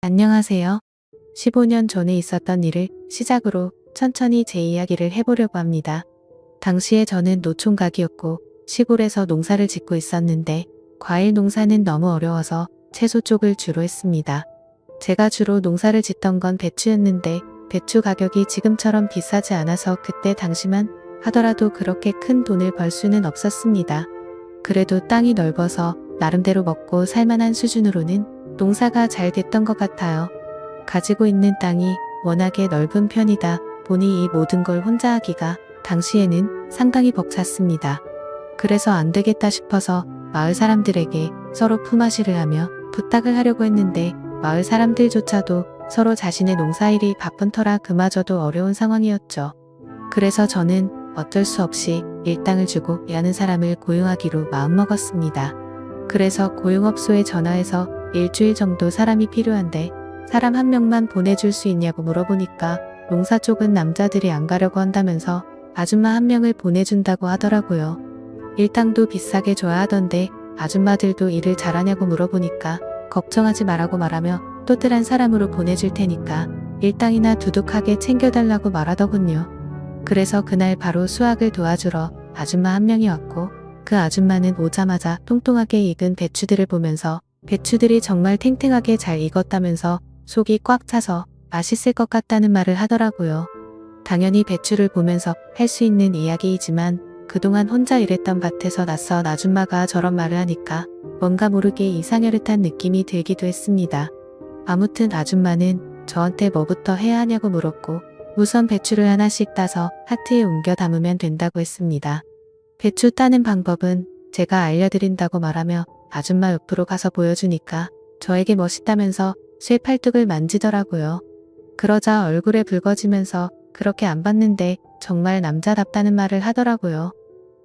안녕하세요. 15년 전에 있었던 일을 시작으로 천천히 제 이야기를 해보려고 합니다. 당시에 저는 노총각이었고 시골에서 농사를 짓고 있었는데 과일 농사는 너무 어려워서 채소 쪽을 주로 했습니다. 제가 주로 농사를 짓던 건 배추였는데 배추 가격이 지금처럼 비싸지 않아서 그때 당시만 하더라도 그렇게 큰 돈을 벌 수는 없었습니다. 그래도 땅이 넓어서 나름대로 먹고 살만한 수준으로는 농사가 잘 됐던 것 같아요. 가지고 있는 땅이 워낙에 넓은 편이다 보니 이 모든 걸 혼자 하기가 당시에는 상당히 벅찼습니다. 그래서 안 되겠다 싶어서 마을 사람들에게 서로 품앗이를 하며 부탁을 하려고 했는데 마을 사람들조차도 서로 자신의 농사일이 바쁜 터라 그마저도 어려운 상황이었죠. 그래서 저는 어쩔 수 없이 일당을 주고 일하는 사람을 고용하기로 마음먹었습니다. 그래서 고용업소에 전화해서 일주일 정도 사람이 필요한데 사람 한 명만 보내줄 수 있냐고 물어보니까 농사 쪽은 남자들이 안 가려고 한다면서 아줌마 한 명을 보내준다고 하더라고요. 일당도 비싸게 줘야 하던데 아줌마들도 일을 잘하냐고 물어보니까 걱정하지 말라고 말하며 또뜰한 사람으로 보내줄 테니까 일당이나 두둑하게 챙겨달라고 말하더군요. 그래서 그날 바로 수확을 도와주러 아줌마 한 명이 왔고 그 아줌마는 오자마자 통통하게 익은 배추들을 보면서 배추들이 정말 탱탱하게 잘 익었다면서 속이 꽉 차서 맛있을 것 같다는 말을 하더라고요. 당연히 배추를 보면서 할 수 있는 이야기이지만 그동안 혼자 일했던 밭에서 낯선 아줌마가 저런 말을 하니까 뭔가 모르게 이상혈릇한 느낌이 들기도 했습니다. 아무튼 아줌마는 저한테 뭐부터 해야 하냐고 물었고 우선 배추를 하나씩 따서 하트에 옮겨 담으면 된다고 했습니다. 배추 따는 방법은 제가 알려드린다고 말하며 아줌마 옆으로 가서 보여주니까 저에게 멋있다면서 쇠 팔뚝을 만지더라고요. 그러자 얼굴에 붉어지면서 그렇게 안 봤는데 정말 남자답다는 말을 하더라고요.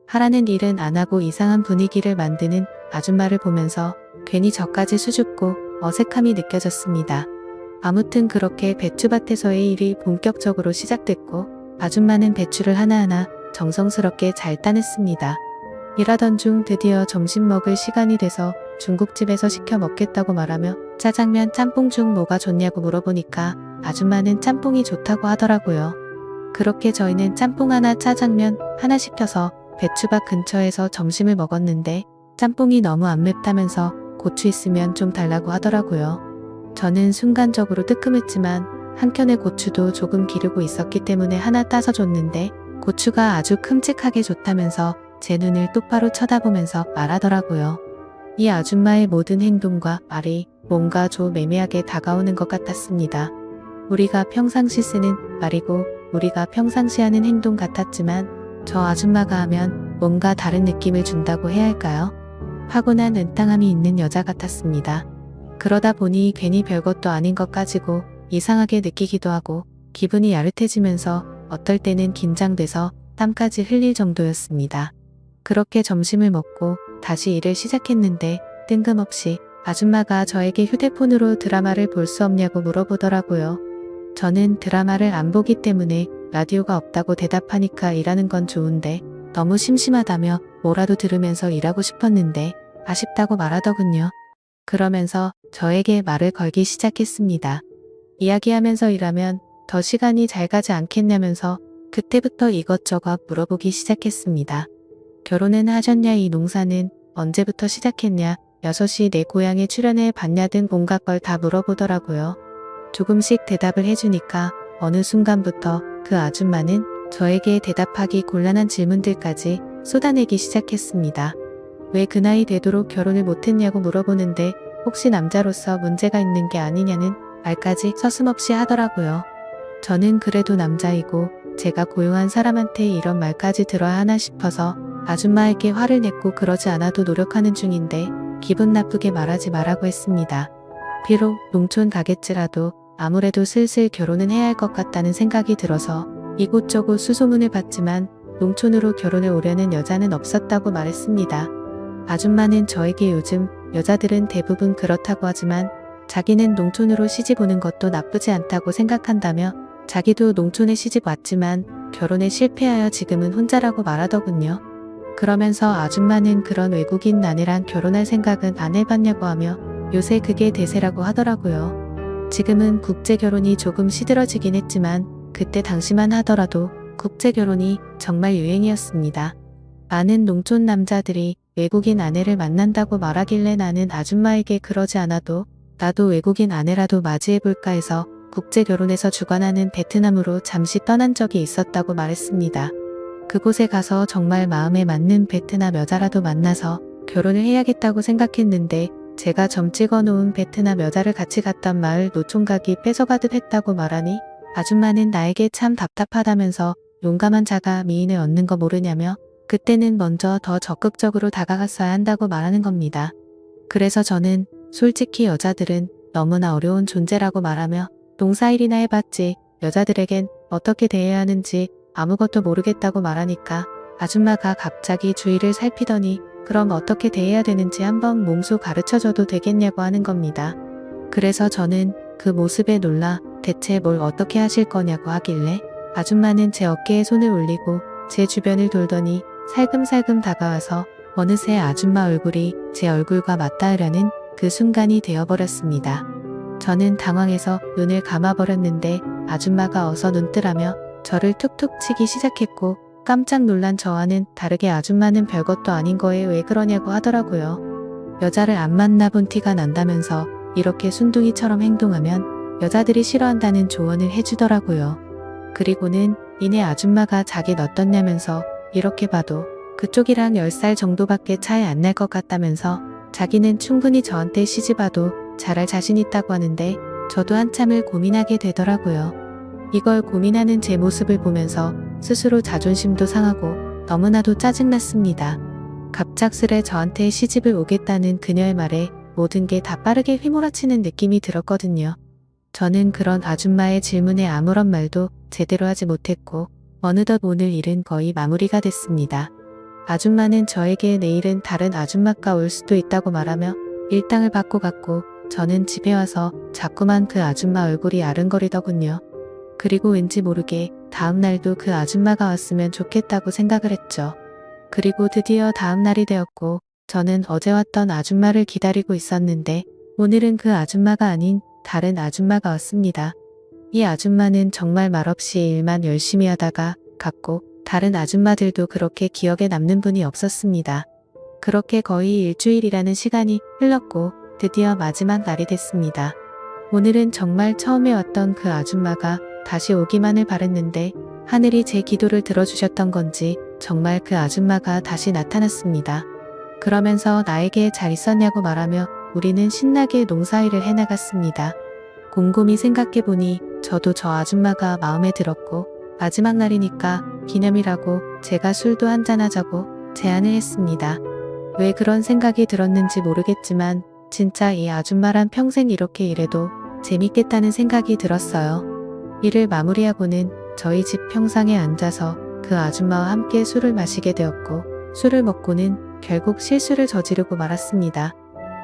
하라는 일은 안 하고 이상한 분위기를 만드는 아줌마를 보면서 괜히 저까지 수줍고 어색함이 느껴졌습니다. 아무튼 그렇게 배추밭에서의 일이 본격적으로 시작됐고 아줌마는 배추를 하나하나 정성스럽게 잘 따냈습니다. 일하던 중 드디어 점심 먹을 시간이 돼서 중국집에서 시켜 먹겠다고 말하며 짜장면 짬뽕 중 뭐가 좋냐고 물어보니까 아줌마는 짬뽕이 좋다고 하더라고요. 그렇게 저희는 짬뽕 하나 짜장면 하나 시켜서 배추밭 근처에서 점심을 먹었는데 짬뽕이 너무 안 맵다면서 고추 있으면 좀 달라고 하더라고요. 저는 순간적으로 뜨끔했지만 한켠에 고추도 조금 기르고 있었기 때문에 하나 따서 줬는데 고추가 아주 큼직하게 좋다면서 제 눈을 똑바로 쳐다보면서 말하더라고요. 이 아줌마의 모든 행동과 말이 뭔가 좀 애매하게 다가오는 것 같았습니다. 우리가 평상시 쓰는 말이고 우리가 평상시 하는 행동 같았지만 저 아줌마가 하면 뭔가 다른 느낌을 준다고 해야 할까요? 타고난 은탕함이 있는 여자 같았습니다. 그러다 보니 괜히 별것도 아닌 것 가지고 이상하게 느끼기도 하고 기분이 야릇해지면서 어떨 때는 긴장돼서 땀까지 흘릴 정도였습니다. 그렇게 점심을 먹고 다시 일을 시작했는데 뜬금없이 아줌마가 저에게 휴대폰으로 드라마를 볼 수 없냐고 물어보더라고요. 저는 드라마를 안 보기 때문에 라디오가 없다고 대답하니까 일하는 건 좋은데 너무 심심하다며 뭐라도 들으면서 일하고 싶었는데 아쉽다고 말하더군요. 그러면서 저에게 말을 걸기 시작했습니다. 이야기하면서 일하면 더 시간이 잘 가지 않겠냐면서 그때부터 이것저것 물어보기 시작했습니다. 결혼은 하셨냐, 이 농사는 언제부터 시작했냐, 6시 내 고향에 출연해 봤냐 등 온갖 걸 다 물어보더라고요. 조금씩 대답을 해주니까 어느 순간부터 그 아줌마는 저에게 대답하기 곤란한 질문들까지 쏟아내기 시작했습니다. 왜 그 나이 되도록 결혼을 못했냐고 물어보는데 혹시 남자로서 문제가 있는 게 아니냐는 말까지 서슴없이 하더라고요. 저는 그래도 남자이고 제가 고용한 사람한테 이런 말까지 들어야 하나 싶어서 아줌마에게 화를 냈고 그러지 않아도 노력하는 중인데 기분 나쁘게 말하지 말라고 했습니다. 비록 농촌 가겠지라도 아무래도 슬슬 결혼은 해야 할 것 같다는 생각이 들어서 이곳저곳 수소문을 봤지만 농촌으로 결혼을 오려는 여자는 없었다고 말했습니다. 아줌마는 저에게 요즘 여자들은 대부분 그렇다고 하지만 자기는 농촌으로 시집 오는 것도 나쁘지 않다고 생각한다며 자기도 농촌에 시집 왔지만 결혼에 실패하여 지금은 혼자라고 말하더군요. 그러면서 아줌마는 그런 외국인 나네랑 결혼할 생각은 안 해봤냐고 하며 요새 그게 대세라고 하더라고요. 지금은 국제결혼이 조금 시들어지긴 했지만 그때 당시만 하더라도 국제결혼이 정말 유행이었습니다. 많은 농촌 남자들이 외국인 아내를 만난다고 말하길래 나는 아줌마에게 그러지 않아도 나도 외국인 아내라도 맞이해볼까 해서 국제결혼에서 주관하는 베트남으로 잠시 떠난 적이 있었다고 말했습니다. 그곳에 가서 정말 마음에 맞는 베트남 여자라도 만나서 결혼을 해야겠다고 생각했는데 제가 점 찍어놓은 베트남 여자를 같이 갔던 마을 노총각이 뺏어가듯 했다고 말하니 아줌마는 나에게 참 답답하다면서 용감한 자가 미인을 얻는 거 모르냐며 그때는 먼저 더 적극적으로 다가갔어야 한다고 말하는 겁니다. 그래서 저는 솔직히 여자들은 너무나 어려운 존재라고 말하며 농사일이나 해봤지 여자들에겐 어떻게 대해야 하는지 아무것도 모르겠다고 말하니까 아줌마가 갑자기 주위를 살피더니 그럼 어떻게 대해야 되는지 한번 몸소 가르쳐줘도 되겠냐고 하는 겁니다. 그래서 저는 그 모습에 놀라 대체 뭘 어떻게 하실 거냐고 하길래 아줌마는 제 어깨에 손을 올리고 제 주변을 돌더니 살금살금 다가와서 어느새 아줌마 얼굴이 제 얼굴과 맞닿으려는 그 순간이 되어버렸습니다. 저는 당황해서 눈을 감아버렸는데 아줌마가 어서 눈 뜨라며 저를 툭툭 치기 시작했고 깜짝 놀란 저와는 다르게 아줌마는 별것도 아닌 거에 왜 그러냐고 하더라고요. 여자를 안 만나본 티가 난다면서 이렇게 순둥이처럼 행동하면 여자들이 싫어한다는 조언을 해주더라고요. 그리고는 이내 아줌마가 자긴 어떻냐면서 이렇게 봐도 그쪽이랑 10살 정도밖에 차이 안 날 것 같다면서 자기는 충분히 저한테 시집와도 잘할 자신 있다고 하는데 저도 한참을 고민하게 되더라고요. 이걸 고민하는 제 모습을 보면서 스스로 자존심도 상하고 너무나도 짜증났습니다. 갑작스레 저한테 시집을 오겠다는 그녀의 말에 모든 게 다 빠르게 휘몰아치는 느낌이 들었거든요. 저는 그런 아줌마의 질문에 아무런 말도 제대로 하지 못했고 어느덧 오늘 일은 거의 마무리가 됐습니다. 아줌마는 저에게 내일은 다른 아줌마가 올 수도 있다고 말하며 일당을 받고 갔고 저는 집에 와서 자꾸만 그 아줌마 얼굴이 아른거리더군요. 그리고 왠지 모르게 다음 날도 그 아줌마가 왔으면 좋겠다고 생각을 했죠. 그리고 드디어 다음 날이 되었고 저는 어제 왔던 아줌마를 기다리고 있었는데 오늘은 그 아줌마가 아닌 다른 아줌마가 왔습니다. 이 아줌마는 정말 말없이 일만 열심히 하다가 갔고 다른 아줌마들도 그렇게 기억에 남는 분이 없었습니다. 그렇게 거의 일주일이라는 시간이 흘렀고 드디어 마지막 날이 됐습니다. 오늘은 정말 처음에 왔던 그 아줌마가 다시 오기만을 바랬는데 하늘이 제 기도를 들어주셨던 건지 정말 그 아줌마가 다시 나타났습니다. 그러면서 나에게 잘 있었냐고 말하며 우리는 신나게 농사일을 해나갔습니다. 곰곰이 생각해보니 저도 저 아줌마가 마음에 들었고 마지막 날이니까 기념이라고 제가 술도 한잔하자고 제안을 했습니다. 왜 그런 생각이 들었는지 모르겠지만 진짜 이 아줌마란 평생 이렇게 일해도 재밌겠다는 생각이 들었어요. 일을 마무리하고는 저희 집 평상에 앉아서 그 아줌마와 함께 술을 마시게 되었고 술을 먹고는 결국 실수를 저지르고 말았습니다.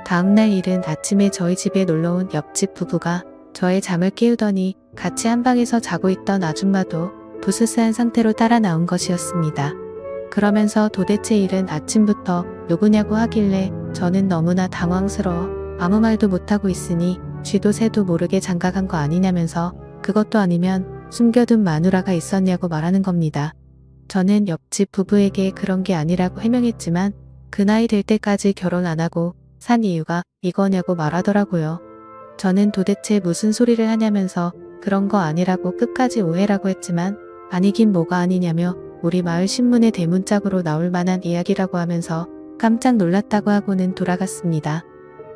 다음날 일은 아침에 저희 집에 놀러온 옆집 부부가 저의 잠을 깨우더니 같이 한 방에서 자고 있던 아줌마도 부스스한 상태로 따라 나온 것이었습니다. 그러면서 도대체 일은 아침부터 누구냐고 하길래 저는 너무나 당황스러워 아무 말도 못하고 있으니 쥐도 새도 모르게 장가간 거 아니냐면서 그것도 아니면 숨겨둔 마누라가 있었냐고 말하는 겁니다. 저는 옆집 부부에게 그런 게 아니라고 해명했지만 그 나이 될 때까지 결혼 안 하고 산 이유가 이거냐고 말하더라고요. 저는 도대체 무슨 소리를 하냐면서 그런 거 아니라고 끝까지 오해라고 했지만 아니긴 뭐가 아니냐며 우리 마을 신문에 대문짝으로 나올 만한 이야기라고 하면서 깜짝 놀랐다고 하고는 돌아갔습니다.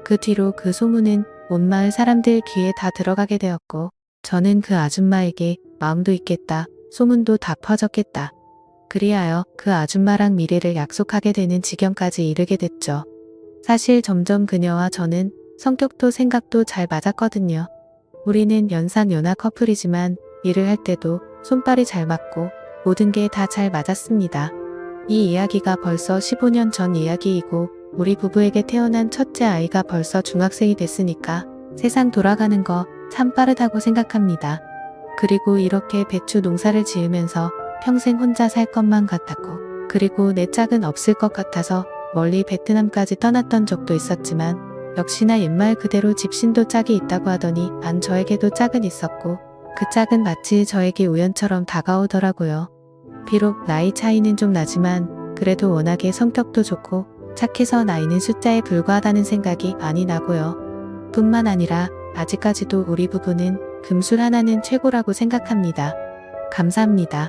그 뒤로 그 소문은 온 마을 사람들 귀에 다 들어가게 되었고 저는 그 아줌마에게 마음도 있겠다, 소문도 다 퍼졌겠다. 그리하여 그 아줌마랑 미래를 약속하게 되는 지경까지 이르게 됐죠. 사실 점점 그녀와 저는 성격도 생각도 잘 맞았거든요. 우리는 연상연하 커플이지만 일을 할 때도 손발이 잘 맞고 모든 게 다 잘 맞았습니다. 이 이야기가 벌써 15년 전 이야기이고 우리 부부에게 태어난 첫째 아이가 벌써 중학생이 됐으니까 세상 돌아가는 거 참 빠르다고 생각합니다. 그리고 이렇게 배추 농사를 지으면서 평생 혼자 살 것만 같았고 그리고 내 짝은 없을 것 같아서 멀리 베트남까지 떠났던 적도 있었지만 역시나 옛말 그대로 집신도 짝이 있다고 하더니 안 저에게도 짝은 있었고 그 짝은 마치 저에게 우연처럼 다가오더라고요. 비록 나이 차이는 좀 나지만 그래도 워낙에 성격도 좋고 착해서 나이는 숫자에 불과하다는 생각이 많이 나고요. 뿐만 아니라 아직까지도 우리 부부는 금술 하나는 최고라고 생각합니다. 감사합니다.